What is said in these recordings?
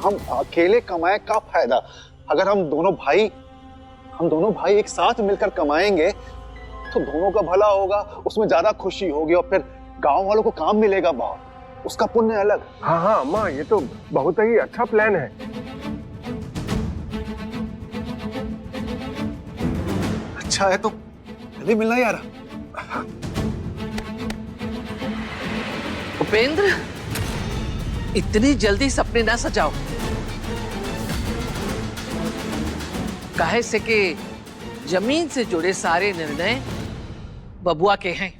हम अकेले कमाए का फायदा? अगर हम दोनों भाई एक साथ मिलकर कमाएंगे तो दोनों का भला होगा, उसमें ज्यादा खुशी होगी और फिर गांव वालों को काम मिलेगा बहुत, उसका पुण्य अलग। हाँ हाँ अम्मा, ये तो बहुत ही अच्छा प्लान है। अच्छा है तो जल्दी मिलना यार। उपेंद्र, इतनी जल्दी सपने ना सजाओ। काहे से कि जमीन से जुड़े सारे निर्णय बबुआ के हैं।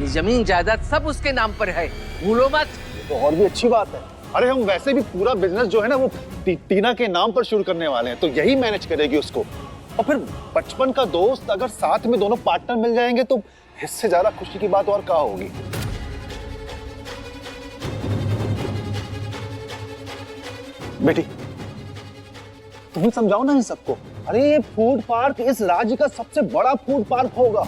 ये जमीन जायदाद सब उसके नाम पर है, भूलो मत। तो और भी अच्छी बात है। अरे हम वैसे भी पूरा बिजनेस जो है ना वो टीना के नाम पर शुरू करने वाले हैं, तो यही मैनेज करेगी उसको। और फिर बचपन का दोस्त अगर साथ में दोनों पार्टनर मिल जाएंगे तो इससे ज्यादा खुशी की बात और क्या होगी। बेटी तुम समझाओ ना इन सबको। अरे ये फूड पार्क इस राज्य का सबसे बड़ा फूड पार्क होगा,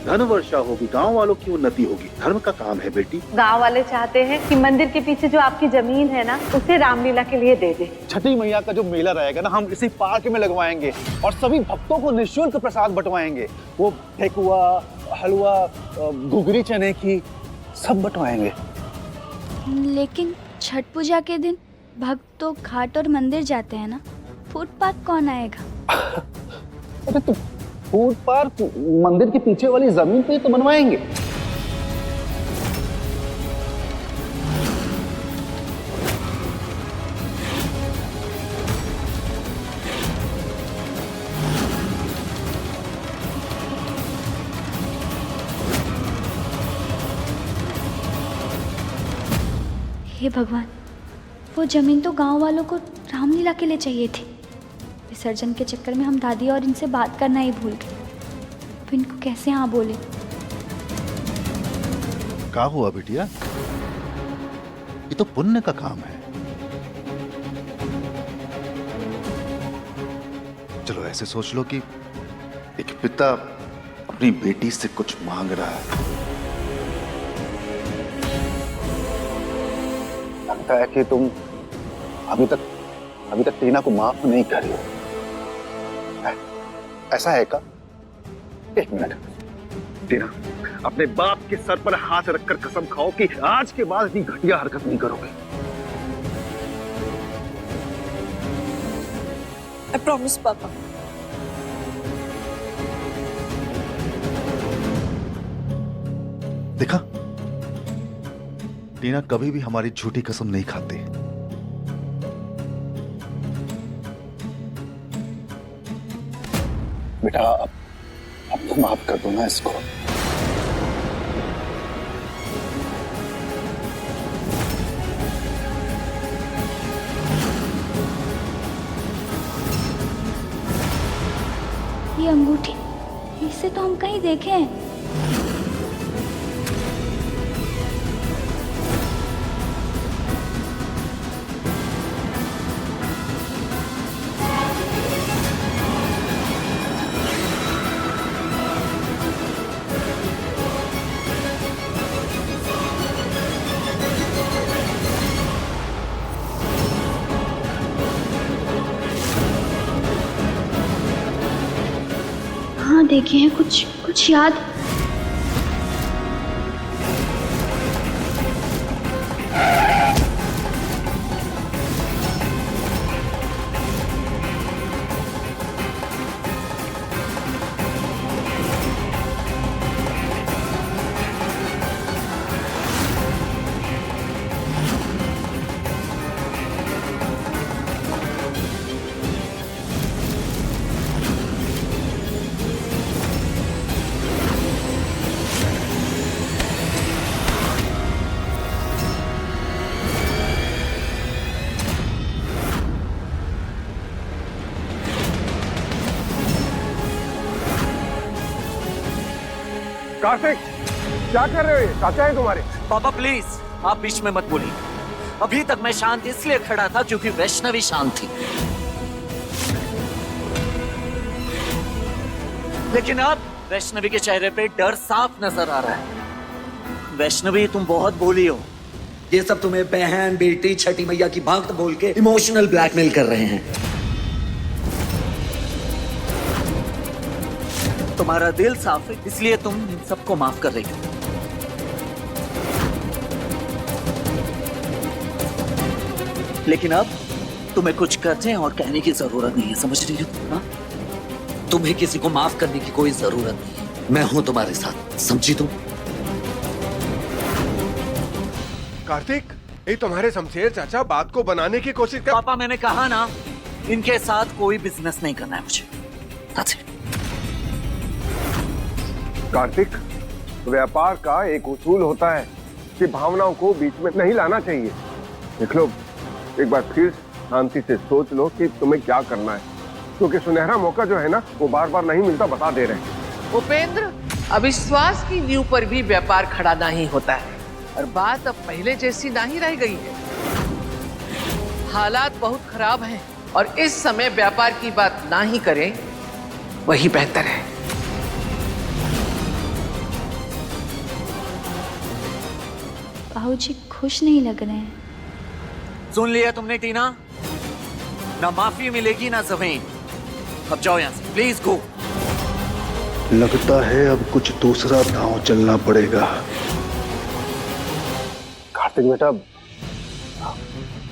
धन वर्षा होगी, गांव वालों की उन्नति होगी, धर्म का काम है बेटी। गांव वाले चाहते हैं कि मंदिर के पीछे जो आपकी जमीन है ना उसे रामलीला के लिए दे दे। छठी मैया का जो मेला रहेगा ना हम इसी पार्क में लगवाएंगे और सभी भक्तों को निःशुल्क प्रसाद बंटवाएंगे। वो ठेकुआ, हलवा, घुघरी चने की सब बंटवाएंगे। लेकिन छठ पूजा के दिन भक्त तो घाट और मंदिर जाते हैं ना, फूड पार्क कौन आएगा? अरे तो फूड पार्क मंदिर के पीछे वाली जमीन पे तो बनवाएंगे। हे भगवान, वो जमीन तो गांव वालों को रामलीला के लिए चाहिए थी। विसर्जन के चक्कर में हम दादी और इनसे बात करना ही भूल गए। अब इनको कैसे हाँ बोले? क्या हुआ बिटिया? ये तो पुण्य का काम है। चलो ऐसे सोच लो कि एक पिता अपनी बेटी से कुछ मांग रहा है। लगता है कि तुम अभी तक टीना को माफ नहीं करी हो। ऐसा है क्या? एक मिनट टीना, अपने बाप के सर पर हाथ रखकर कसम खाओ कि आज के बाद इतनी घटिया हरकत नहीं करोगे। I promise, पापा। देखा, टीना कभी भी हमारी झूठी कसम नहीं खाती। बेटा अब तो माफ कर दो ना इसको। ये अंगूठी, इसे तो हम कहीं देखे हैं। हाँ देखे हैं, कुछ याद। कार्तिक, क्या कर रहे हो? ये चाचा है तुम्हारे? पापा प्लीज आप बीच में मत बोलिए। अभी तक मैं शांत इसलिए खड़ा था क्योंकि वैष्णवी शांत थी, लेकिन अब वैष्णवी के चेहरे पे डर साफ नजर आ रहा है। वैष्णवी तुम बहुत बोली हो, ये सब तुम्हें बहन बेटी छठी मैया की भक्त बोल के इमोशनल ब्लैकमेल कर रहे हैं। तुम्हारा दिल साफ है, इसलिए तुम इन सबको माफ कर रही हो। लेकिन अब तुम्हें कुछ करने और कहने की जरूरत नहीं है, समझ रही हो? हाँ? तुम्हें किसी को माफ करने की कोई जरूरत नहीं है। मैं हूं तुम्हारे साथ, समझी तुम? कार्तिक, ये तुम्हारे शमशेर चाचा बात को बनाने की कोशिश कर। पापा, मैंने कहा ना, इनके साथ कोई बिजनेस नहीं करना है मुझे। That's it. कार्तिक, व्यापार का एक उसूल होता है कि भावनाओं को बीच में नहीं लाना चाहिए। देख लो, एक बार फिर शांति से सोच लो कि तुम्हें क्या करना है, क्योंकि सुनहरा मौका जो है ना, वो बार बार नहीं मिलता, बता दे रहे हैं। उपेंद्र, अविश्वास की नींव पर भी व्यापार खड़ा नहीं होता है और बात अब पहले जैसी नहीं रह गई है। हालात बहुत खराब हैं और इस समय व्यापार की बात ना ही करें, वही बेहतर है। बाबूजी खुश नहीं लग रहे हैं। सुन लिया तुमने टीना? ना माफी मिलेगी ना जमीन। अब जाओ यहाँ से, प्लीज गो। लगता है अब कुछ दूसरा दांव चलना पड़ेगा। कार्तिक बेटा,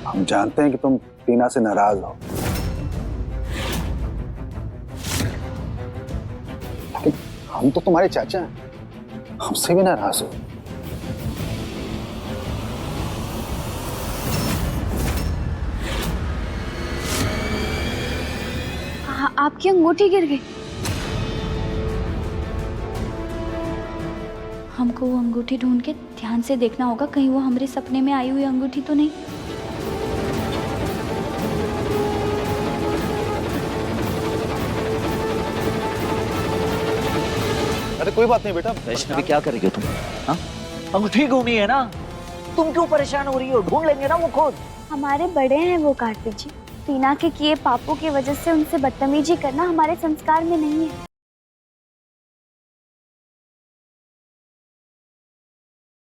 हम जानते हैं कि तुम टीना से नाराज हो, लेकिन हम तो तुम्हारे चाचा हैं, हमसे भी नाराज हो। आपकी अंगूठी गिर गई। हमको वो अंगूठी ढूंढ के ध्यान से देखना होगा, कहीं वो हमारे सपने में आई हुई अंगूठी तो नहीं। अरे कोई बात नहीं बेटा। वैष्णवी, क्या करेगी तुम? हाँ? अंगूठी घूमी है ना, तुम क्यों परेशान हो रही हो? ढूंढ लेंगे ना वो खुद। हमारे बड़े हैं वो कार्तिक जी। टीना के किए पापों की वजह से उनसे बदतमीजी करना हमारे संस्कार में नहीं है।